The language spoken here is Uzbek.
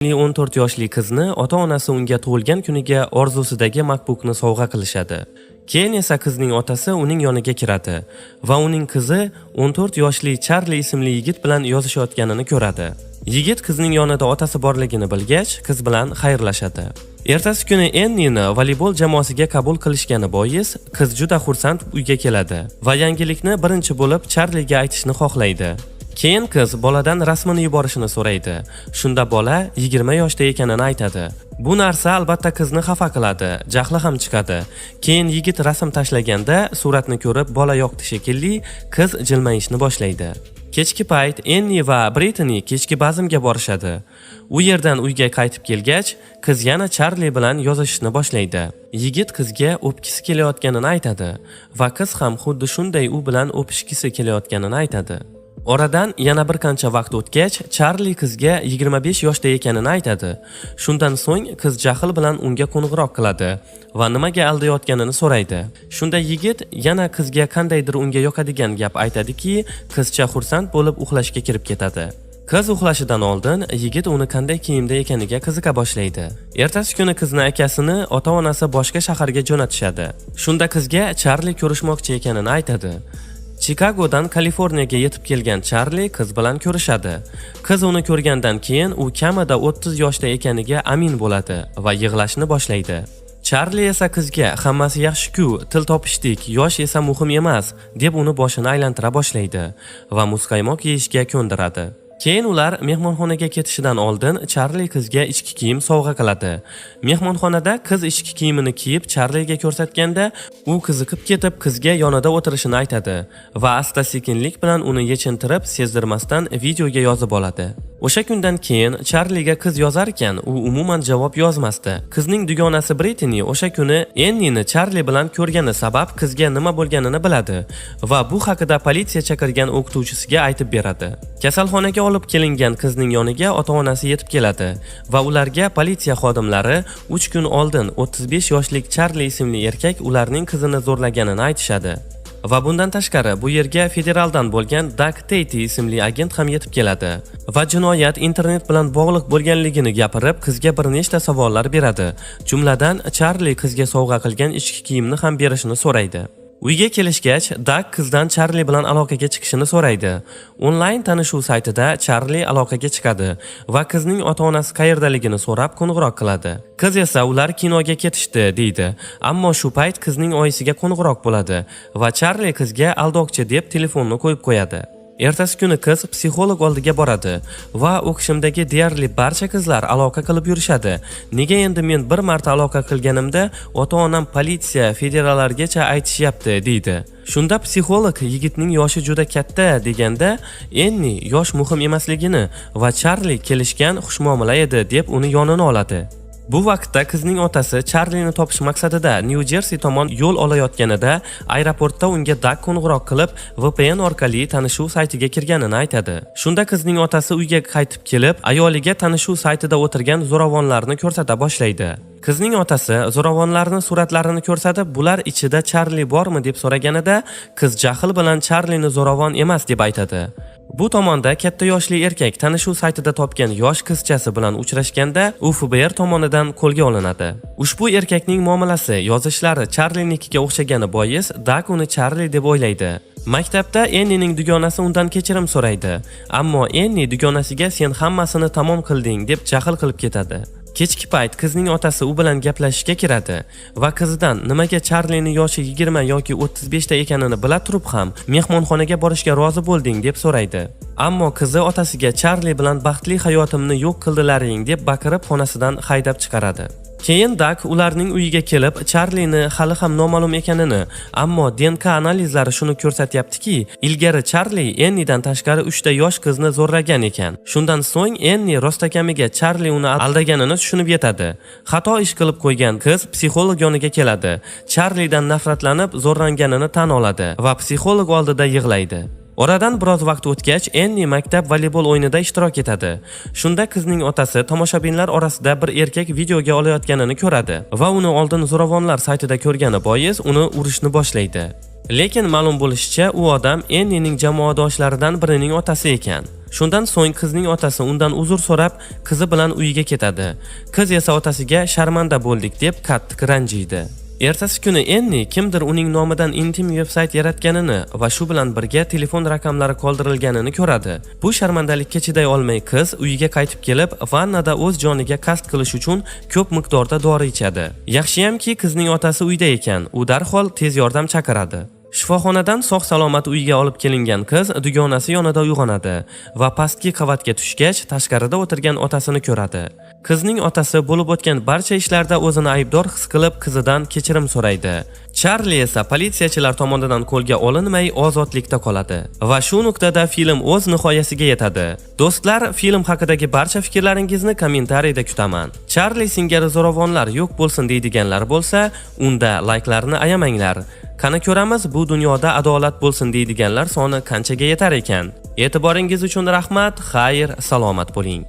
14 yoshli qizni ota-onasi unga tug'ilgan kuniga orzusidagi MacBookni sovg'a qilishadi. Keyin esa qizning otasi uning yoniga kiradi va uning qizi 14 yoshli Charlie ismli yigit bilan yozishayotganini ko'radi. Yigit qizning yonida otasi borligini bilgach, qiz bilan xayrlashadi. Ertasi kuni Ennini voleybol jamoasiga qabul qilishgani bois, qiz juda xursand uyga keladi va yangilikni birinchi bo'lib Charliega aytishni xohlaydi. Keyin qiz boladan rasmini yuborishni so'raydi. Shunda bola 20 yoshda ekanini aytadi. Bu narsa albatta qizni xafa qiladi, jahli ham chiqadi. Keyin yigit rasm tashlaganda suratni ko'rib bola yoqdi shekilli, qiz jilmayishni boshlaydi. Kechki payt Enni va Brittany kechki bazmga borishadi. U yerdan uyga qaytib kelgach, qiz yana Charlie bilan yozishni boshlaydi. Yigit qizga o'pkisi kelayotganini aytadi va qiz ham xuddi shunday u bilan o'pishkisi kelayotganini aytadi. Oradan yana bir qancha vaqt o'tgach, Charlie qizga 25 yoshda ekanini aytadi. Shundan so'ng qiz jahl bilan unga qo'ng'iroq qiladi va nimaga aldayotganini so'raydi. Shunda yigit yana qizga qandaydir unga yoqadigan gap aytadiki, qizcha xursand bo'lib uxlashga kirib ketadi. Qiz uxlashidan oldin yigit uni qanday kiyimda ekaniga qiziqa boshlaydi. Ertasi kuni qizni akasini ota-onasi boshqa shaharga jo'natishadi. Shunda qizga Charlie ko'rishmoqchi ekanini aytadi. Chicagodan Kaliforniyaga yetib kelgan Charlie qiz bilan ko'rishadi. Qiz uni ko'rgandan keyin u kamida 30 yoshda ekaniga amin bo'ladi va yig'lashni boshlaydi. Charlie esa qizga hammasi yaxshi-ku, til topishdik, yosh esa muhim emas, deb uni boshini aylantira boshlaydi va muzqaymoq yeyishga ko'ndiradi. Keyin ular mehmonxonaga ketishidan oldin Charlie qizga ichki kiyim sovg'a qiladi. Mehmonxonada qiz ichki kiyimini kiyib Charliega ko'rsatganda, u qiziqib ketib qizga yonida o'tirishini aytadi va asta-sekinlik bilan uni yechintirib, sezdirmasdan videoga yozib oladi. O'sha kundan keyin Charliega qiz yozar ekan, u umuman javob yozmasdi. Qizning dugonasi Brittany o'sha kuni Ennini Charlie bilan ko'rgani sabab qizga nima bo'lganini biladi va bu haqida politsiya chaqirgan o'qituvchisiga aytib beradi. Kasalxonaga olib kelingan qizning yoniga ota-onasi yetib keladi va ularga politsiya xodimlari 3 kun oldin 35 yoshlik Charlie ismli erkak ularning qizini zo'rlaganini aytishadi. Va bundan tashqari bu yerga federaldan bo'lgan Doug Tate ismli agent ham yetib keladi va jinoyat internet bilan bog'liq bo'lganligini gapirib, qizga bir nechta savollar beradi. Jumladan, Charlie qizga sovg'a qilgan ichki kiyimni ham berishini so'raydi. Uyga kelishgach, Doug qizdan Charlie bilan aloqaga chiqishini so'raydi. Onlayn tanishuv saytida Charlie aloqaga chiqadi va qizning ota-onasi qayerdaligini so'rab qo'ng'iroq qiladi. Qiz esa ular kinoga ketishdi deydi. Ammo shu payt qizning oyisiga qo'ng'iroq bo'ladi va Charlie qizga aldoqchi deb telefonni qo'yib qo'yadi. Ertasi kuni qiz psixolog oldiga boradi va o'qishimdagi deyarli barcha qizlar aloqa qilib yurishadi. Nega endi men bir marta aloqa qilganimda ota-onam politsiya, federallargacha aytishyapti deydi. Shunda psixolog yigitning yoshi juda katta deganda, Enni yosh muhim emasligini va Charlie kelishgan xushmuomala edi deb uni yonini oladi. Bu vaqtda qizning otasi Charlie'ni topish maqsadida New Jersey tomon yo'l olayotganida aeroportda unga Doug qo'ng'iroq qilib, VPN orqali tanishuv saytiga kirganini aytadi. Shunda qizning otasi uyga qaytib kelib, ayoliga tanishuv saytida o'tirgan zo'ravonlarni ko'rsata boshlaydi. Qizning otasi zo'ravonlarning suratlarini ko'rsatib, bular ichida Charlie bormi deb so'raganida, qiz jahl bilan Charlie'ni zo'ravon emas deb aytadi. Bu tomonda katta yoshli erkak tanishuv saytida topgan yosh qizchasi bilan uchrashganda, u FBI tomonidan qo'lga olinadi. Ushbu erkakning muomalasi, yozishlari Charlie'nikiga o'xshagani bois, Doug uni Charlie deb o'ylaydi. Maktabda Ennining dugonasi undan kechirim so'raydi, ammo Enni dugonasiga sen hammasini tamom qilding deb jahl qilib ketadi. Kechki payt qizning otasi u bilan gaplashishga kiradi va qizidan nimaga Charlie'ning yoshi 20 yoki 35 ta ekanini bila turib ham mehmonxonaga borishga rozi bo'lding deb so'raydi. Ammo qizi otasiga Charlie bilan baxtli hayotimni yo'q qildilaring deb baqirib xonasidan haydab chiqaradi. Keyin Doug ularning uyiga kelib, Charlie'ni hali ham noma'lum ekanini, ammo DNK analizlari shuni ko'rsatyaptiki, ilgari Charlie Ennidan tashqari 3 ta yosh qizni zo'rlagan ekan. Shundan so'ng Enni rostakamiga Charlie uni aldaganini tushunib yetadi. Xato ish qilib qo'ygan qiz psixolog yoniga keladi. Charlie'dan nafratlanib zo'rlanganini tan oladi va psixolog oldida yig'laydi. Oradan biroz vaqt o'tgach, Enni maktab voleybol o'yinida ishtirok etadi. Shunda qizning otasi tomoshabinlar orasida bir erkak videoga olayotganini ko'radi va uni oldin zo'ravonlar saytida ko'rgani bois uni urishni boshlaydi. Lekin ma'lum bo'lishicha, u odam Ennining jamoadoshlaridan birining otasi ekan. Shundan so'ng qizning otasi undan uzr so'rab, qizi bilan uyiga ketadi. Qiz esa otasiga sharmanda bo'ldik deb qattiq ranjiydi. Ertasi kuni Enni kimdir uning nomidan intim veb-sayt yaratganini va shu bilan birga telefon raqamlari qoldirilganini ko'radi. Bu sharmandalikka chiday olmay qiz uyiga qaytib kelib, vannada o'z joniga qasd qilish uchun ko'p miqdorda dori ichadi. Yaxshiyamki qizning otasi uyda ekan, u darhol tez yordam chaqiradi. Shifoxonadan sog'-salomat uyiga olib kelingan qiz dugonasi yonida uyg'onadi va pastki qavatga tushgach, tashqarida o'tirgan otasini ko'radi. Qizning otasi bo'lib o'tgan barcha ishlarda o'zini aybdor his qilib, qizidan kechirim so'raydi. Charli esa politsiyachilar tomonidan qo'lga olinmay ozodlikda qoladi va shu nuqtada film o'z nihoyasiga yetadi. Do'stlar, film haqidagi barcha fikrlaringizni kommentariyda kutaman. Charli singari zo'ravonlar yo'q bo'lsin deydiganlar bo'lsa, unda layklarni ayamanglar. Qani ko'ramiz, bu dunyoda adolat bo'lsin deydiganlar soni qanchaga yetar ekan? E'tiboringiz uchun rahmat, xayr, salomat bo'ling.